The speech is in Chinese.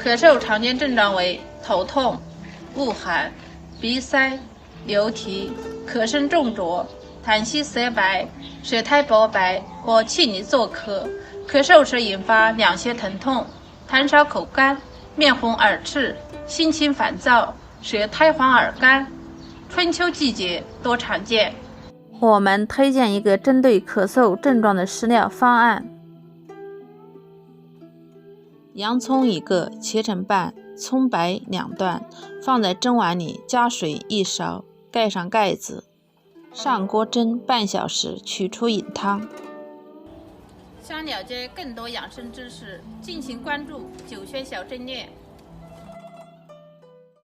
咳嗽常见症状为头痛、恶寒、鼻塞、流涕、咳声重浊、痰稀色白、舌苔薄白或气逆作咳，咳嗽时引发两胁疼痛、痰少口干、面红耳赤、心情烦躁、舌苔黄耳干，春秋季节多常见。我们推荐一个针对咳嗽症状的食疗方案：洋葱1个，切成瓣，葱白2段，放在蒸碗里，加水1勺，盖上盖子，上锅蒸半小时，取出饮汤。想了解更多养生知识，敬请关注九轩小正念。